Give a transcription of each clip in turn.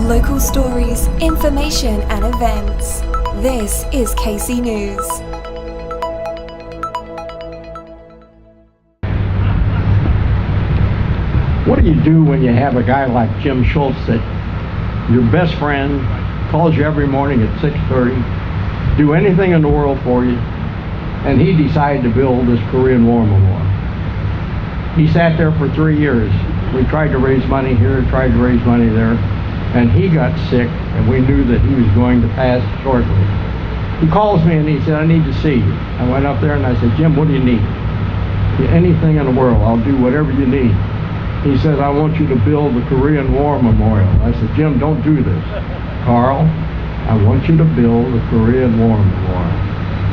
Local stories, information and events. This is KC News. What do you do when you have a guy like Jim Schultz, that your best friend, calls you every morning at 6:30, do anything in the world for you, and he decided to build this Korean War memorial? He sat there for 3 years. We tried to raise money here, tried to raise money there, and he got sick, and we knew that he was going to pass shortly. He calls me and he said, "I need to see you." I went up there and I said, "Jim, what do you need?" "Anything in the world, I'll do whatever you need." He said, "I want you to build the Korean War memorial." I said, "Jim, don't do this." "Carl, I want you to build the Korean War memorial.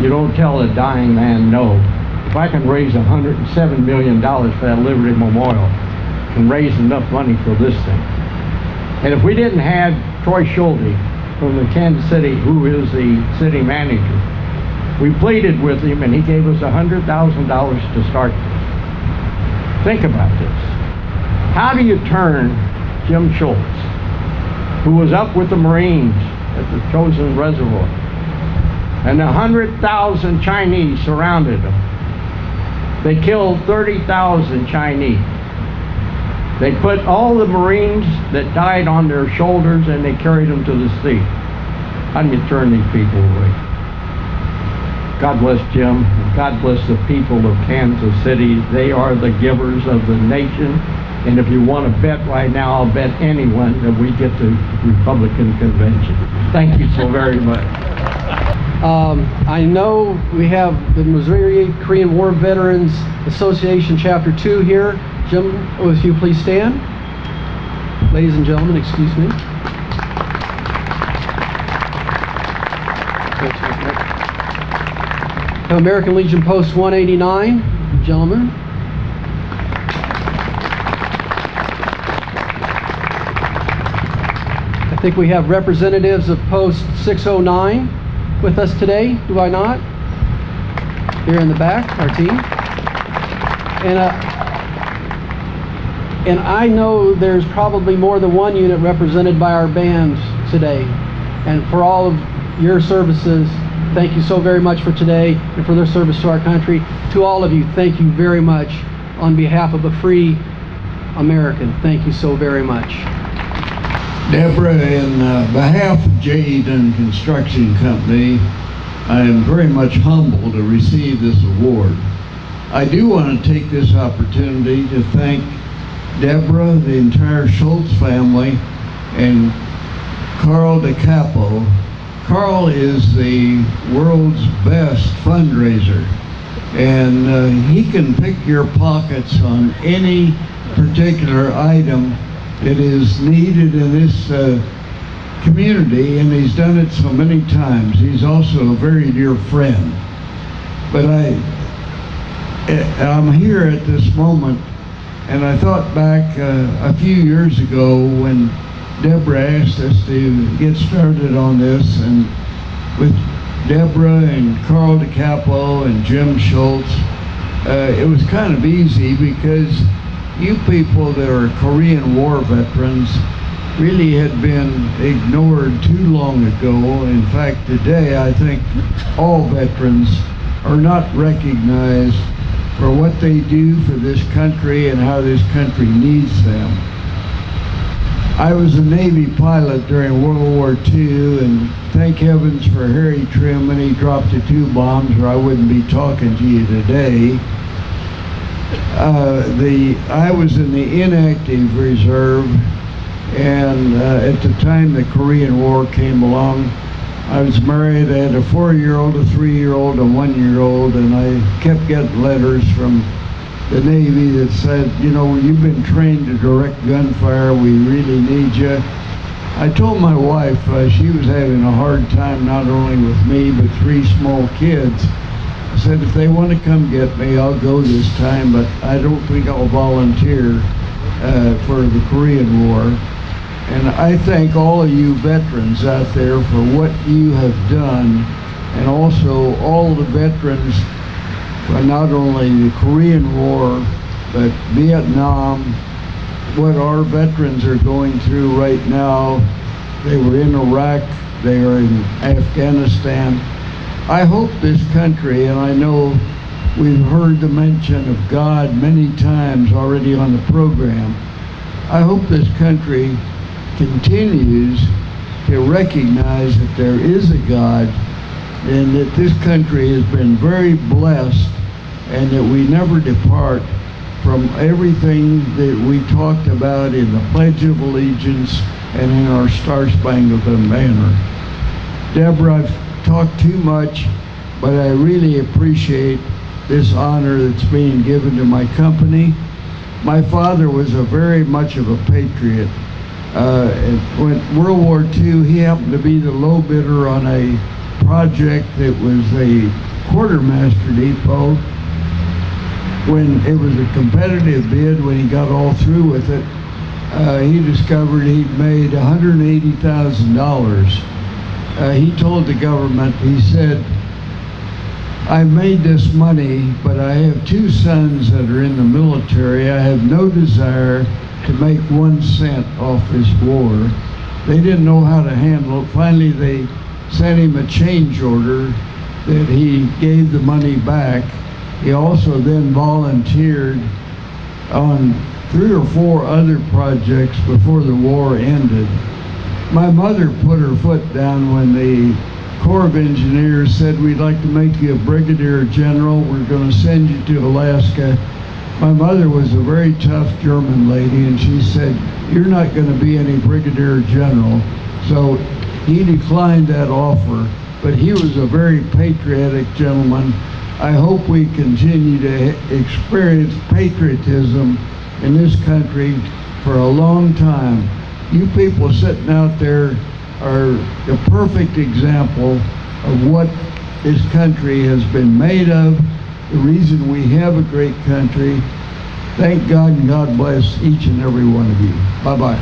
You don't tell a dying man no. If I can raise $107 million for that Liberty Memorial, I can raise enough money for this thing." And if we didn't have Troy Schulte from the Kansas City, who is the city manager, we pleaded with him and he gave us $100,000 to start this. Think about this. How do you turn Jim Schultz, who was up with the Marines at the Chosin Reservoir, and 100,000 Chinese surrounded him? They killed 30,000 Chinese. They put all the Marines that died on their shoulders and they carried them to the sea. How do you turn these people away? God bless Jim. God bless the people of Kansas City. They are the givers of the nation. And if you want to bet right now, I'll bet anyone that we get the Republican convention. Thank you so very much. I know we have the Missouri Korean War Veterans Association Chapter 2 here. Jim, if you please stand. Ladies and gentlemen, excuse me. American Legion Post 189, gentlemen. I think we have representatives of Post 609 with us today, do I not? Here in the back, our team. And I know there's probably more than one unit represented by our band today. And for all of your services, thank you so very much for today and for their service to our country. To all of you, thank you very much on behalf of a free American. Thank you so very much. Deborah, in behalf of J.E. Construction Company, I am very much humbled to receive this award. I do want to take this opportunity to thank Deborah, the entire Schultz family, and Carl DeCapo. Carl is the world's best fundraiser, and he can pick your pockets on any particular item that is needed in this community, and he's done it so many times. He's also a very dear friend. But I'm here at this moment, and I thought back a few years ago when Deborah asked us to get started on this, and with Deborah and Carl DeCapo and Jim Schultz, it was kind of easy because you people that are Korean War veterans really had been ignored too long ago. In fact, today I think all veterans are not recognized for what they do for this country and how this country needs them. I was a Navy pilot during World War II, and thank heavens for Harry Truman. He dropped the 2 bombs or I wouldn't be talking to you today. I was in the inactive reserve, and at the time the Korean War came along, I was married. I had a 4-year-old, a 3-year-old, a 1-year-old, and I kept getting letters from the Navy that said, you know, you've been trained to direct gunfire, we really need you. I told my wife she was having a hard time not only with me but 3 small kids. I said, if they want to come get me, I'll go this time, but I don't think I'll volunteer for the Korean War. And I thank all of you veterans out there for what you have done, and also all the veterans for not only the Korean War, but Vietnam, what our veterans are going through right now They were in Iraq. They are in Afghanistan. I hope this country, and I know we've heard the mention of God many times already on the program, I hope this country continues to recognize that there is a God and that this country has been very blessed and that we never depart from everything that we talked about in the Pledge of Allegiance and in our Star-Spangled Banner. Deborah, I've talked too much, but I really appreciate this honor that's being given to my company. My father was a very much of a patriot. When World War II, he happened to be the low bidder on a project that was a quartermaster depot. When it was a competitive bid, when he got all through with it, he discovered he'd made $180,000. He told the government, he said, I made this money, but I have 2 sons that are in the military. I have no desire to make 1 cent off this war. They didn't know how to handle it. Finally, they sent him a change order that he gave the money back. He also then volunteered on 3 or 4 other projects before the war ended. My mother put her foot down when the Corps of Engineers said, we'd like to make you a brigadier general. We're going to send you to Alaska. My mother was a very tough German lady, and she said, you're not going to be any brigadier general. So he declined that offer, but he was a very patriotic gentleman. I hope we continue to experience patriotism in this country for a long time. You people sitting out there are the perfect example of what this country has been made of, the reason we have a great country. Thank God, and God bless each and every one of you. Bye-bye.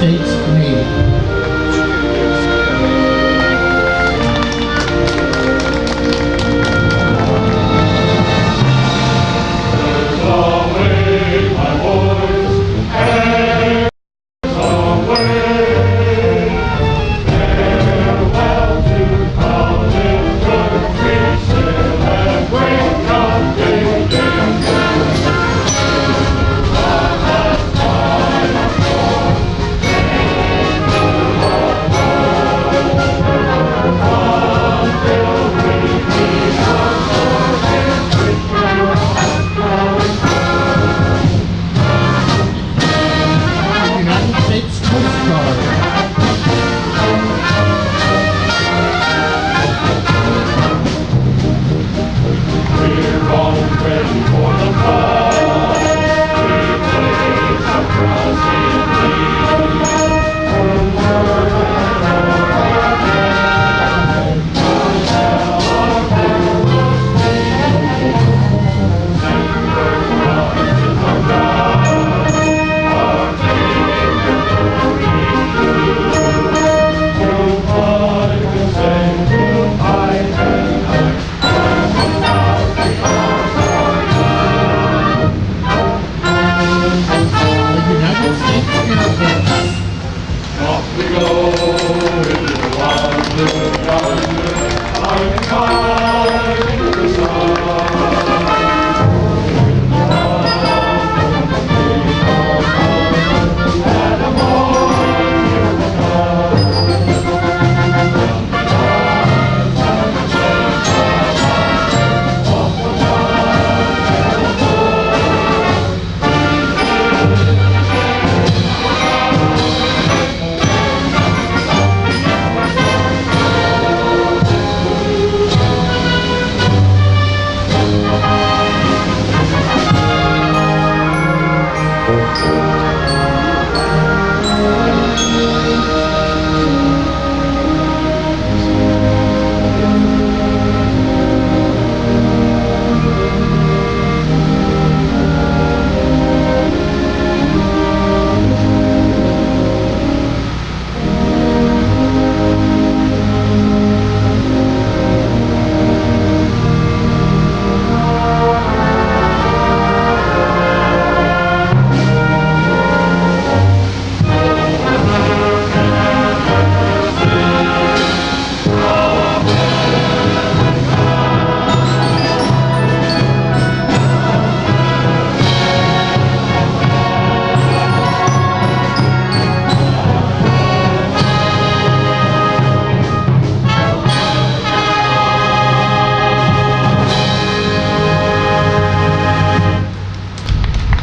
States Navy.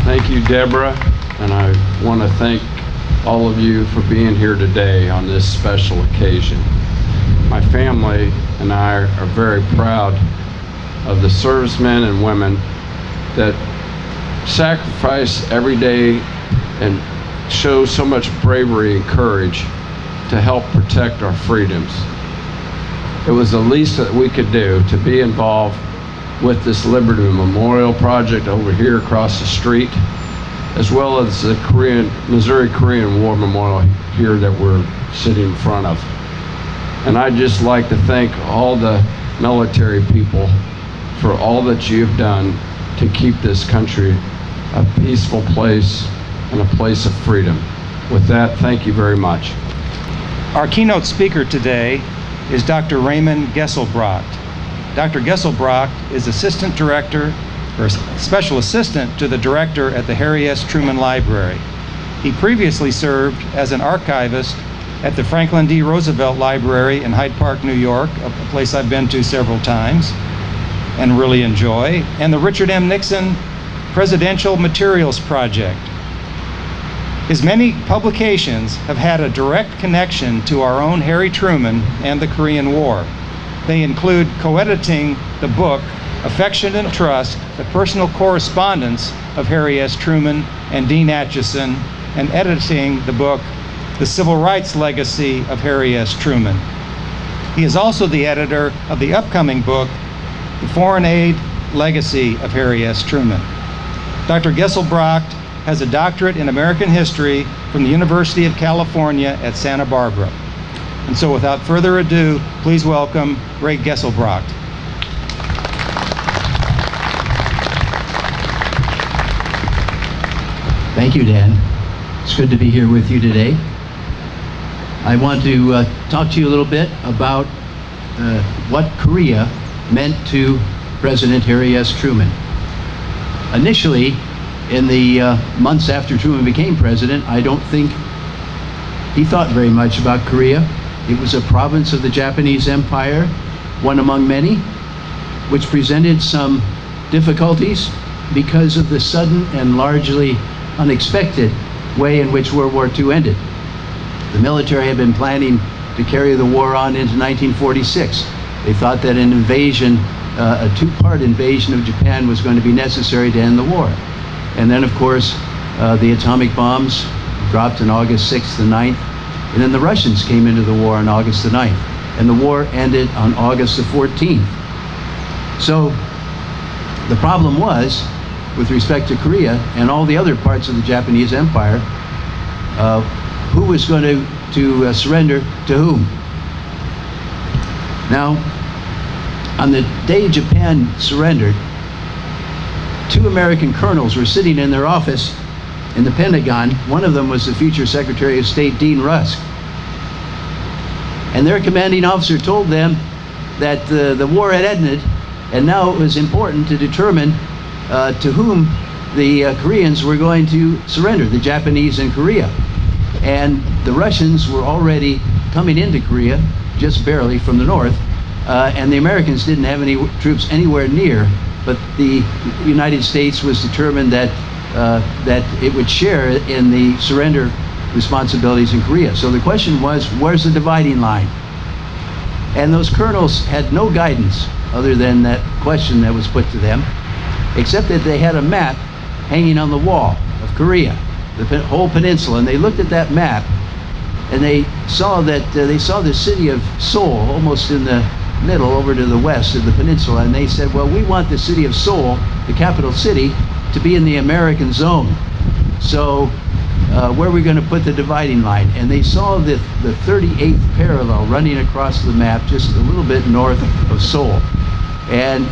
Thank you, Deborah, and I want to thank all of you for being here today on this special occasion. My family and I are very proud of the servicemen and women that sacrifice every day and show so much bravery and courage to help protect our freedoms. It was the least that we could do to be involved with this Liberty Memorial Project over here across the street, as well as the Missouri-Korean War Memorial here that we're sitting in front of. And I'd just like to thank all the military people for all that you've done to keep this country a peaceful place and a place of freedom. With that, thank you very much. Our keynote speaker today is Dr. Raymond Gesselbrocht. Dr. Gesselbrocht is Assistant Director or Special Assistant to the Director at the Harry S. Truman Library. He previously served as an archivist at the Franklin D. Roosevelt Library in Hyde Park, New York, a place I've been to several times and really enjoy, and the Richard M. Nixon Presidential Materials Project. His many publications have had a direct connection to our own Harry Truman and the Korean War. They include co-editing the book Affection and Trust, the personal correspondence of Harry S. Truman and Dean Acheson, and editing the book The Civil Rights Legacy of Harry S. Truman. He is also the editor of the upcoming book The Foreign Aid Legacy of Harry S. Truman. Dr. Gesselbrocht has a doctorate in American history from the University of California at Santa Barbara. And so without further ado, please welcome Ray Gesselbrocht. Thank you, Dan. It's good to be here with you today. I want to talk to you a little bit about what Korea meant to President Harry S. Truman. Initially, in the months after Truman became president, I don't think he thought very much about Korea. It was a province of the Japanese Empire, one among many, which presented some difficulties because of the sudden and largely unexpected way in which World War II ended. The military had been planning to carry the war on into 1946. They thought that an invasion, a two-part invasion of Japan was going to be necessary to end the war. And then, of course, the atomic bombs dropped on August 6th and 9th, and then the Russians came into the war on August the 9th, and the war ended on August the 14th. So the problem was, with respect to Korea and all the other parts of the Japanese Empire, who was going to surrender to whom? Now, on the day Japan surrendered, 2 American colonels were sitting in their office in the Pentagon. One of them was the future Secretary of State, Dean Rusk. And their commanding officer told them, that the war had ended, and now it was important to determine to whom the Koreans were going to surrender, the Japanese in Korea. And the Russians were already coming into Korea, just barely from the north, and the Americans didn't have any troops anywhere near, but the United States was determined that it would share in the surrender responsibilities in Korea. So the question was, where's the dividing line? And those colonels had no guidance other than that question that was put to them, except that they had a map hanging on the wall of Korea, the whole peninsula, and they looked at that map and they saw that the city of Seoul almost in the middle over to the west of the peninsula, and they said, well, we want the city of Seoul, the capital city, to be in the American zone. So where are we going to put the dividing line? And they saw the 38th parallel running across the map just a little bit north of Seoul. And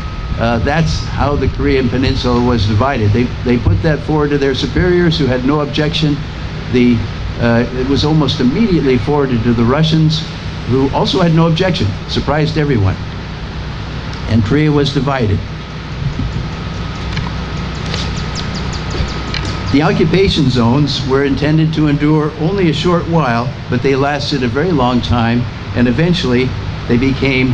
that's how the Korean peninsula was divided. They put that forward to their superiors, who had no objection. It was almost immediately forwarded to the Russians, who also had no objection. Surprised everyone. And Korea was divided. The occupation zones were intended to endure only a short while, but they lasted a very long time, and eventually they became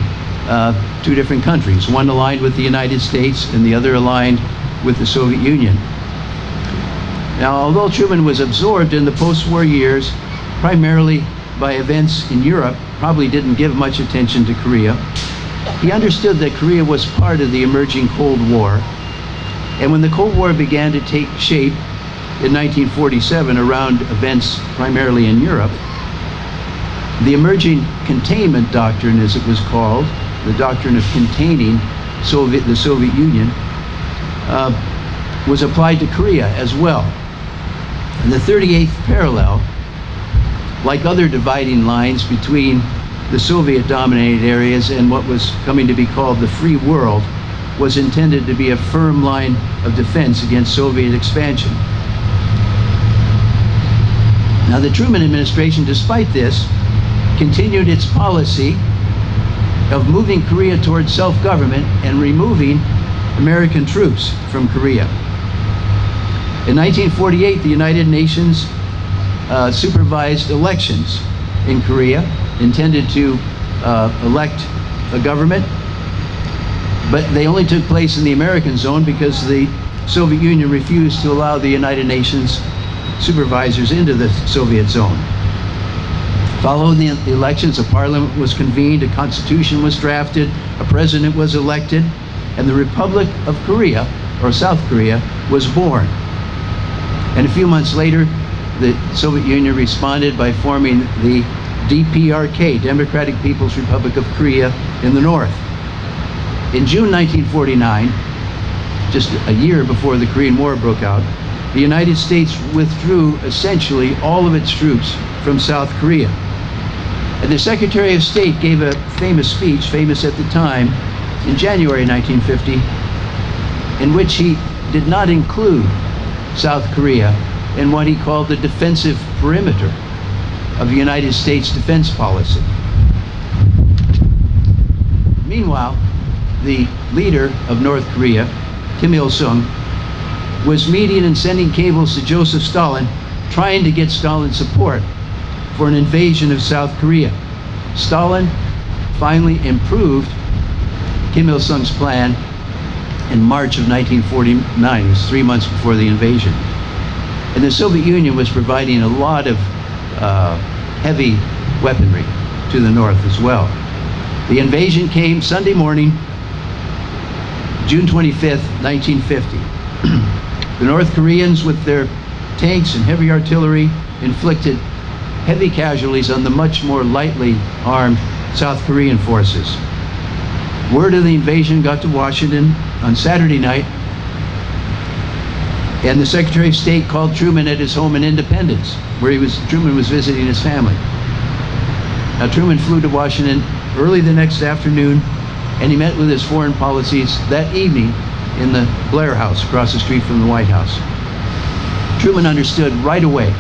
two different countries, one aligned with the United States and the other aligned with the Soviet Union. Now, although Truman was absorbed in the post-war years, primarily by events in Europe, probably didn't give much attention to Korea. He understood that Korea was part of the emerging Cold War, and when the Cold War began to take shape in 1947 around events primarily in Europe, the emerging containment doctrine, as it was called, the doctrine of containing the Soviet Union, was applied to Korea as well. And the 38th parallel, like other dividing lines between the Soviet-dominated areas and what was coming to be called the free world, was intended to be a firm line of defense against Soviet expansion. Now, the Truman administration, despite this, continued its policy of moving Korea towards self-government and removing American troops from Korea. In 1948, the United Nations supervised elections in Korea, intended to elect a government, but they only took place in the American zone because the Soviet Union refused to allow the United Nations supervisors into the Soviet zone. Following the elections, a parliament was convened, a constitution was drafted, a president was elected, and the Republic of Korea, or South Korea, was born. And a few months later, the Soviet Union responded by forming the DPRK, Democratic People's Republic of Korea, in the north. In June 1949, just a year before the Korean War broke out, the United States withdrew essentially all of its troops from South Korea. And the Secretary of State gave a famous speech, famous at the time, in January 1950, in which he did not include South Korea in what he called the defensive perimeter of the United States defense policy. Meanwhile, the leader of North Korea, Kim Il-sung, was meeting and sending cables to Joseph Stalin, trying to get Stalin's support for an invasion of South Korea. Stalin finally improved Kim Il-sung's plan in March of 1949. It was 3 months before the invasion. And the Soviet Union was providing a lot of heavy weaponry to the north as well. The invasion came Sunday morning, June 25th, 1950. The North Koreans, with their tanks and heavy artillery, inflicted heavy casualties on the much more lightly armed South Korean forces. Word of the invasion got to Washington on Saturday night, and the Secretary of State called Truman at his home in Independence, where Truman was visiting his family. Now, Truman flew to Washington early the next afternoon, and he met with his foreign policies that evening in the Blair House across the street from the White House. Truman understood right away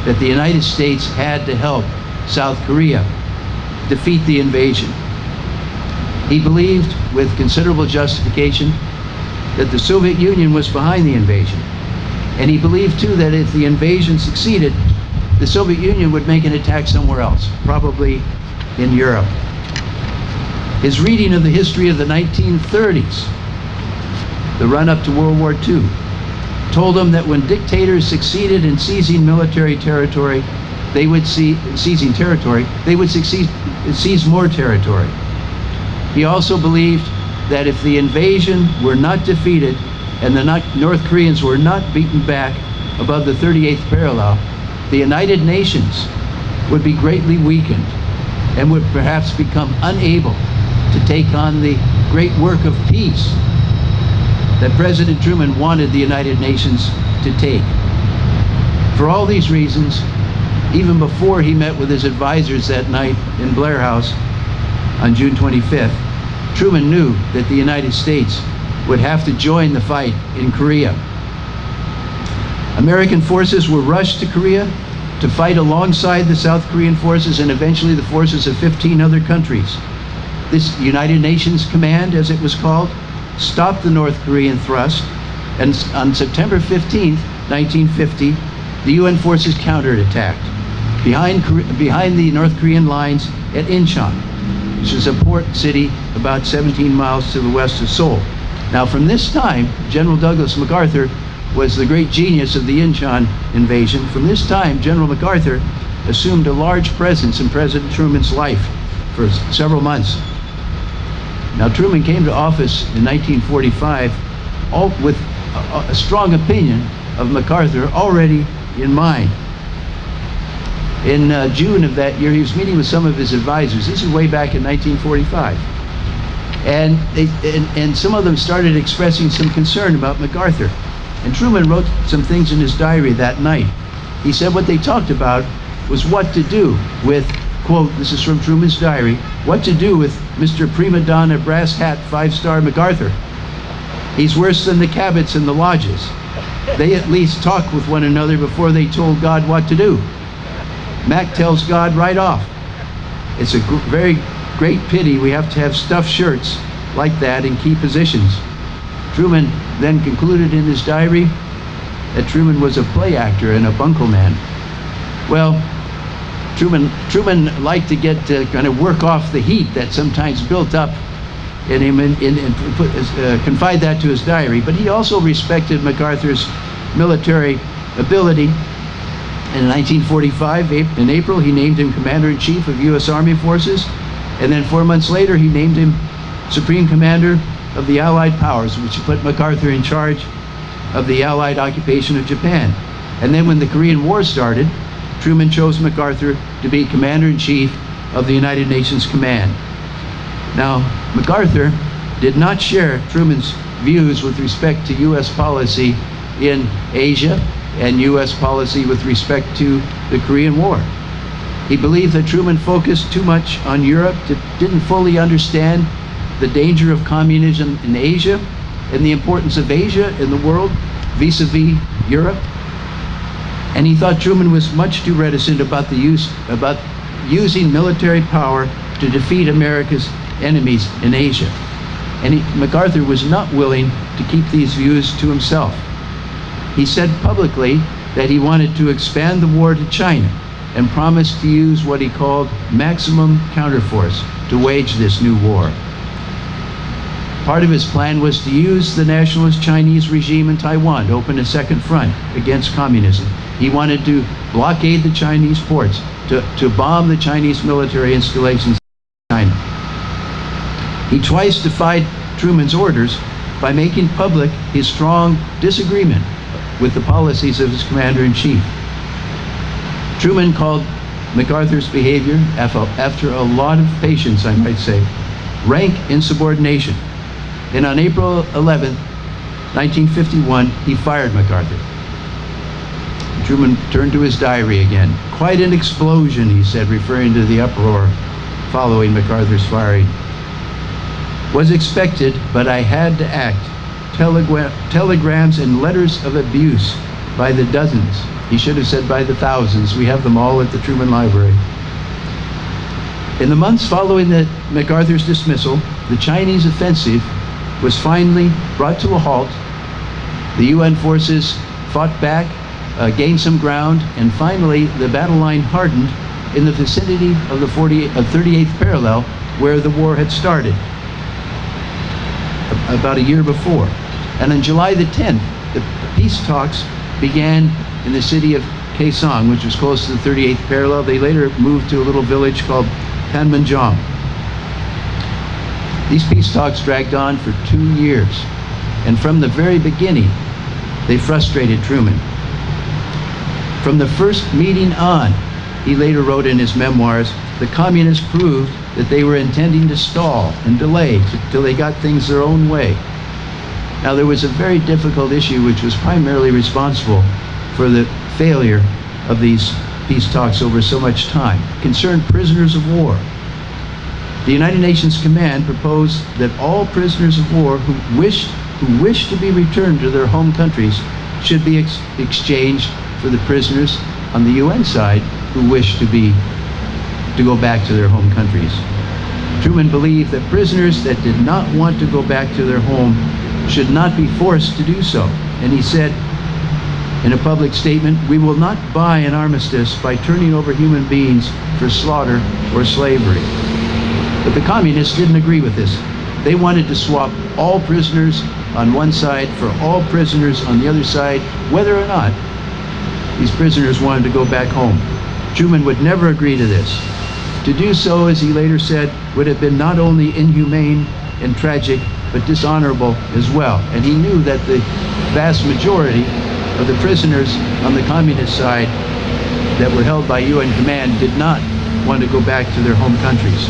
that the United States had to help South Korea defeat the invasion. He believed, with considerable justification, that the Soviet Union was behind the invasion. And he believed, too, that if the invasion succeeded, the Soviet Union would make an attack somewhere else, probably in Europe. His reading of the history of the 1930s, the run-up to World War II, told him that when dictators succeeded in seizing military territory, they would seize more territory. He also believed that if the invasion were not defeated and the North Koreans were not beaten back above the 38th parallel, the United Nations would be greatly weakened and would perhaps become unable to take on the great work of peace that President Truman wanted the United Nations to take. For all these reasons, even before he met with his advisors that night in Blair House on June 25th, Truman knew that the United States would have to join the fight in Korea. American forces were rushed to Korea to fight alongside the South Korean forces and eventually the forces of 15 other countries. This United Nations Command, as it was called, stopped the North Korean thrust, and on September 15th, 1950, the UN forces counterattacked behind the North Korean lines at Incheon, which is a port city about 17 miles to the west of Seoul. Now, from this time, General Douglas MacArthur was the great genius of the Incheon invasion. From this time, General MacArthur assumed a large presence in President Truman's life for several months. Now, Truman came to office in 1945 with a strong opinion of MacArthur already in mind. In June of that year, he was meeting with some of his advisors. This is way back in 1945. And some of them started expressing some concern about MacArthur. And Truman wrote some things in his diary that night. He said what they talked about was what to do with, quote, this is from Truman's diary, what to do with Mr. Prima Donna Brass Hat 5-Star MacArthur. He's worse than the Cabots and the lodges. They at least talk with one another before they told God what to do. Mac tells God right off. It's a very great pity we have to have stuffed shirts like that in key positions. Truman then concluded in his diary that Truman was a play actor and a bunco man. Well, Truman liked to get kind of work off the heat that sometimes built up in him and confide that to his diary. But he also respected MacArthur's military ability. In 1945, in April, he named him Commander-in-Chief of U.S. Army Forces. And then 4 months later, he named him Supreme Commander of the Allied Powers, which put MacArthur in charge of the Allied occupation of Japan. And then when the Korean War started, Truman chose MacArthur to be Commander-in-Chief of the United Nations Command. Now, MacArthur did not share Truman's views with respect to U.S. policy in Asia and U.S. policy with respect to the Korean War. He believed that Truman focused too much on Europe, didn't fully understand the danger of communism in Asia and the importance of Asia in the world vis-a-vis Europe. And he thought Truman was much too reticent about using military power to defeat America's enemies in Asia. And MacArthur was not willing to keep these views to himself. He said publicly that he wanted to expand the war to China and promised to use what he called maximum counterforce to wage this new war. Part of his plan was to use the nationalist Chinese regime in Taiwan to open a second front against communism. He wanted to blockade the Chinese ports, to bomb the Chinese military installations in China. He twice defied Truman's orders by making public his strong disagreement with the policies of his commander-in-chief. Truman called MacArthur's behavior, after a lot of patience, I might say, rank insubordination. And on April 11th, 1951, he fired MacArthur. Truman turned to his diary again. Quite an explosion, he said, referring to the uproar following MacArthur's firing. Was expected, but I had to act. Telegrams and letters of abuse by the dozens. He should have said by the thousands. We have them all at the Truman Library. In the months following MacArthur's dismissal, the Chinese offensive was finally brought to a halt. The UN forces fought back, gained some ground, and finally the battle line hardened in the vicinity of the 38th parallel where the war had started about a year before. And on July the 10th, the peace talks began in the city of Kaesong, which was close to the 38th parallel. They later moved to a little village called Panmunjom. These peace talks dragged on for 2 years, and from the very beginning, they frustrated Truman. From the first meeting on, he later wrote in his memoirs, the communists proved that they were intending to stall and delay till they got things their own way. Now, there was a very difficult issue which was primarily responsible for the failure of these peace talks over so much time. It concerned prisoners of war. The United Nations Command proposed that all prisoners of war who wished to be returned to their home countries should be exchanged for the prisoners on the UN side who wished to go back to their home countries. Truman believed that prisoners that did not want to go back to their home should not be forced to do so. And he said in a public statement, "We will not buy an armistice by turning over human beings for slaughter or slavery." But the communists didn't agree with this. They wanted to swap all prisoners on one side for all prisoners on the other side, whether or not these prisoners wanted to go back home. Truman would never agree to this. To do so, as he later said, would have been not only inhumane and tragic, but dishonorable as well. And he knew that the vast majority of the prisoners on the communist side that were held by UN command did not want to go back to their home countries.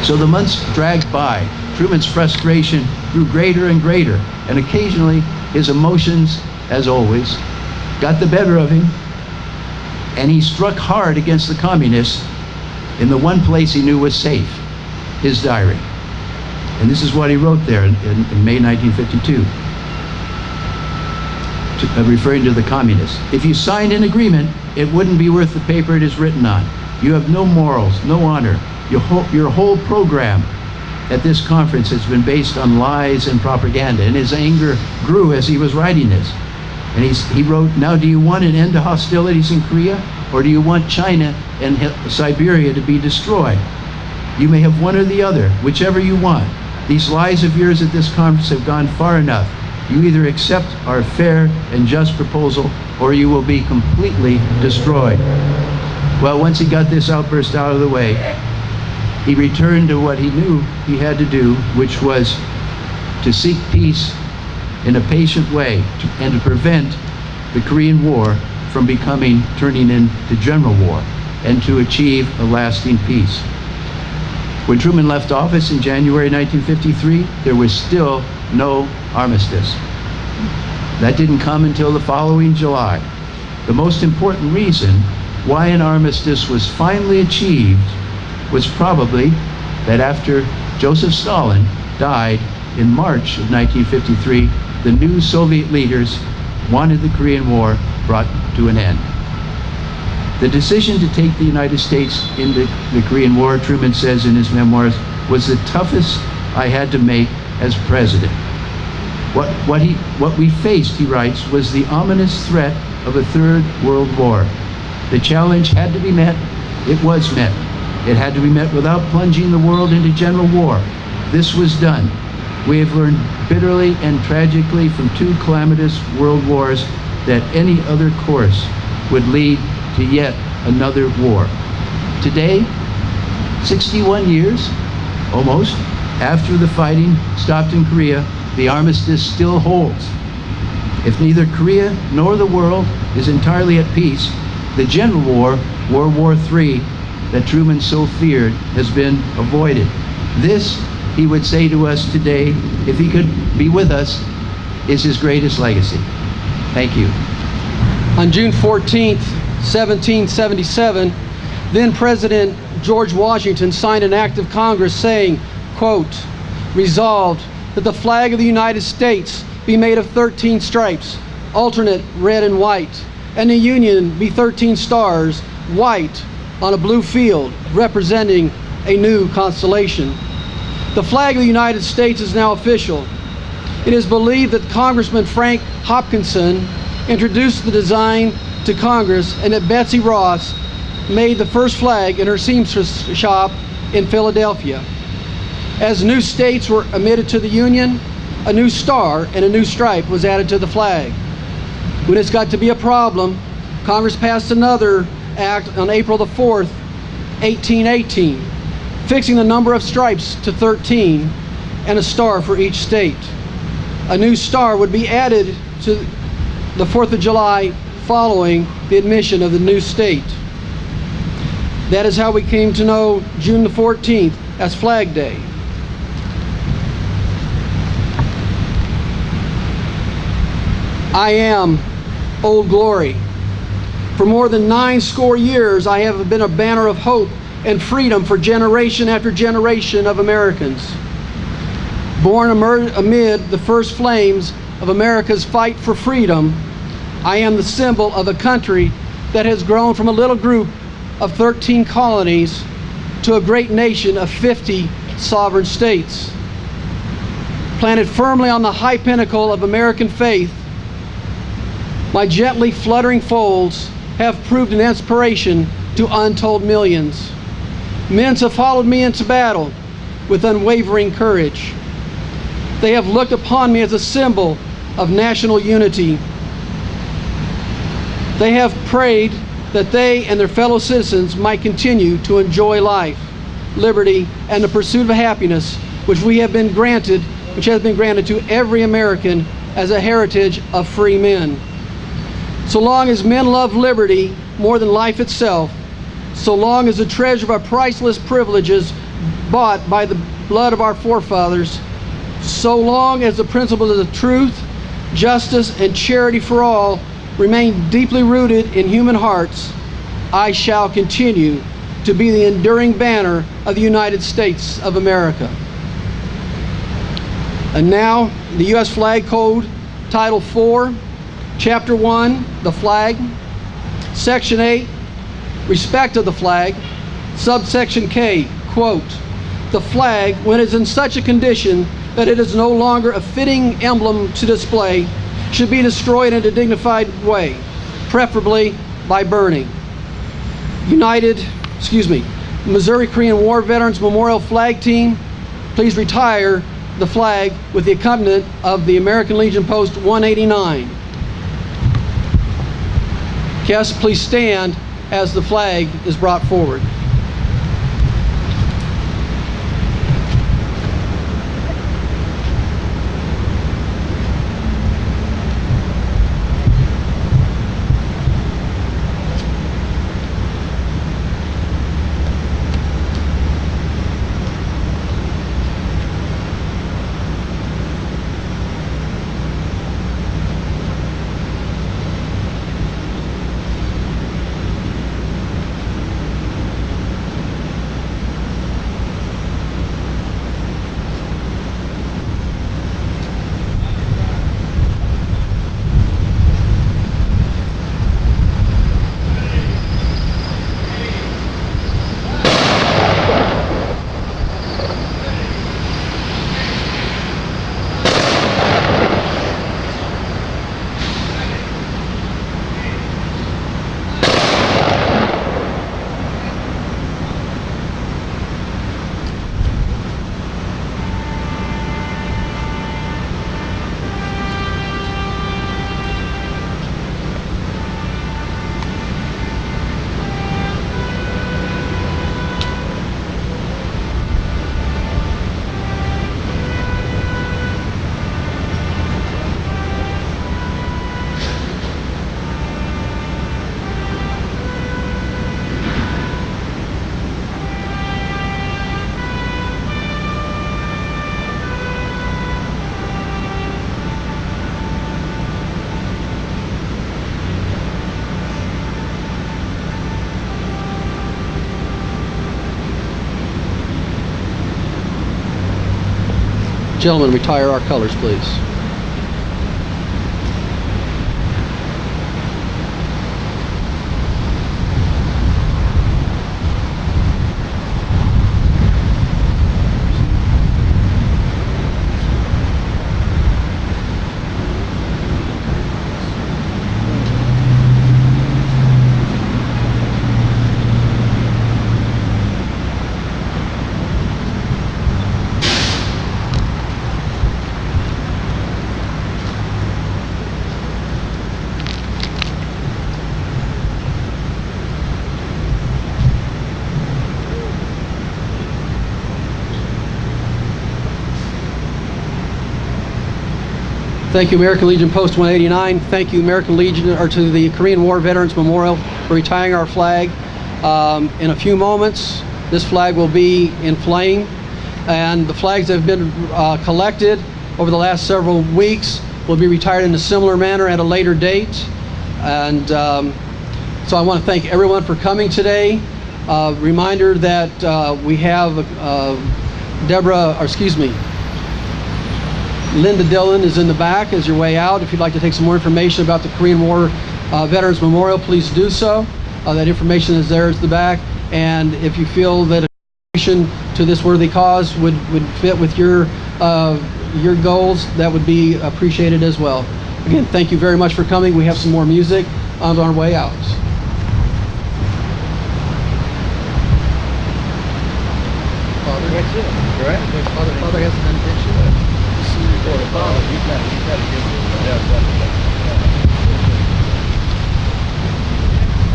So the months dragged by. Truman's frustration grew greater and greater, and occasionally his emotions, as always, got the better of him, and he struck hard against the communists in the one place he knew was safe, his diary. And this is what he wrote there in May 1952, referring to the communists. "If you signed an agreement, it wouldn't be worth the paper it is written on. You have no morals, no honor. Your whole program at this conference has been based on lies and propaganda." And his anger grew as he was writing this. And he wrote, "Now, do you want an end to hostilities in Korea, or do you want China and Siberia to be destroyed? You may have one or the other, whichever you want. These lies of yours at this conference have gone far enough. You either accept our fair and just proposal, or you will be completely destroyed." Well, once he got this outburst out of the way, he returned to what he knew he had to do, which was to seek peace in a patient way and to prevent the Korean War from turning into general war, and to achieve a lasting peace. When Truman left office in January 1953, there was still no armistice. That didn't come until the following July. The most important reason why an armistice was finally achieved was probably that after Joseph Stalin died in March of 1953, the new Soviet leaders wanted the Korean War brought to an end. The decision to take the United States into the Korean War, Truman says in his memoirs, was the toughest I had to make as president. What we faced, he writes, was the ominous threat of a third world war. The challenge had to be met. It was met. It had to be met without plunging the world into general war. This was done. We have learned bitterly and tragically from two calamitous world wars that any other course would lead to yet another war. Today, 61 years, almost, after the fighting stopped in Korea, the armistice still holds. If neither Korea nor the world is entirely at peace, the general war, World War III, that Truman so feared, has been avoided. This, he would say to us today, if he could be with us, is his greatest legacy. Thank you. On June 14th, 1777, then President George Washington signed an act of Congress saying, quote, "Resolved that the flag of the United States be made of 13 stripes, alternate red and white, and the Union be 13 stars, white, on a blue field, representing a new constellation." The flag of the United States is now official. It is believed that Congressman Frank Hopkinson introduced the design to Congress and that Betsy Ross made the first flag in her seamstress shop in Philadelphia. As new states were admitted to the Union, a new star and a new stripe was added to the flag. When it's got to be a problem, Congress passed another act on April the 4th, 1818, fixing the number of stripes to 13 and a star for each state. A new star would be added to the 4th of July following the admission of the new state. That is how we came to know June the 14th as Flag Day. I am Old Glory. For more than 90 years, I have been a banner of hope and freedom for generation after generation of Americans. Born amid the first flames of America's fight for freedom, I am the symbol of a country that has grown from a little group of 13 colonies to a great nation of 50 sovereign states. Planted firmly on the high pinnacle of American faith, my gently fluttering folds have proved an inspiration to untold millions. Men have followed me into battle with unwavering courage. They have looked upon me as a symbol of national unity. They have prayed that they and their fellow citizens might continue to enjoy life, liberty, and the pursuit of happiness which has been granted to every American as a heritage of free men. So long as men love liberty more than life itself, so long as the treasure of our priceless privileges bought by the blood of our forefathers, so long as the principles of truth, justice, and charity for all remain deeply rooted in human hearts, I shall continue to be the enduring banner of the United States of America. And now, the U.S. Flag Code, Title 4, Chapter 1, the flag, Section 8, respect of the flag, subsection K, quote, the flag, when it is in such a condition that it is no longer a fitting emblem to display, should be destroyed in a dignified way, preferably by burning. Missouri Korean War Veterans Memorial Flag Team, please retire the flag with the accompaniment of the American Legion Post 189. Guests, please stand as the flag is brought forward. Gentlemen, retire our colors, please. Thank you, American Legion Post 189. Thank you, American Legion, or to the Korean War Veterans Memorial for retiring our flag. In a few moments, this flag will be in flame, and the flags that have been collected over the last several weeks will be retired in a similar manner at a later date. And so I want to thank everyone for coming today. Reminder that we have Linda Dillon is in the back as your way out. If you'd like to take some more information about the Korean War Veterans Memorial, please do so. That information is there at the back. And if you feel that a donation to this worthy cause would fit with your goals, that would be appreciated as well. Again, thank you very much for coming. We have some more music on our way out. Father, that's it. Correct. Father has an benediction.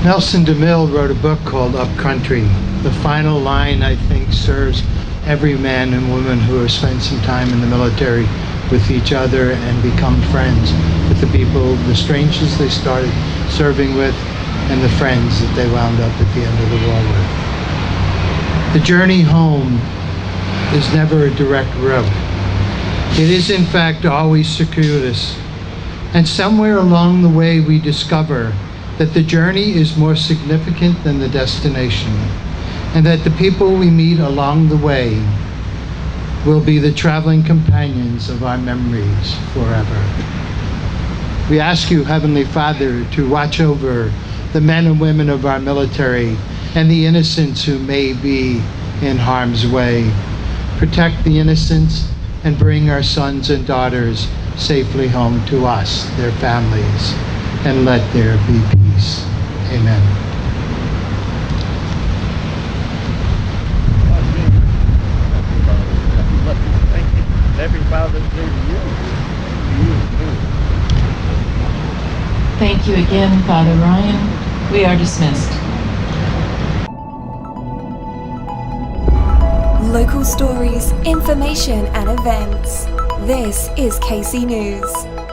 Nelson DeMille wrote a book called Up Country. The final line, I think, serves every man and woman who have spent some time in the military with each other and become friends with the people, the strangers they started serving with, and the friends that they wound up at the end of the war with. The journey home is never a direct route. It is, in fact, always circuitous. And somewhere along the way, we discover that the journey is more significant than the destination, and that the people we meet along the way will be the traveling companions of our memories forever. We ask you, Heavenly Father, to watch over the men and women of our military and the innocents who may be in harm's way. Protect the innocents and bring our sons and daughters safely home to us, their families, and let there be peace. Amen. Thank you again, Father Ryan. We are dismissed. Local stories, information and events. This is KC News.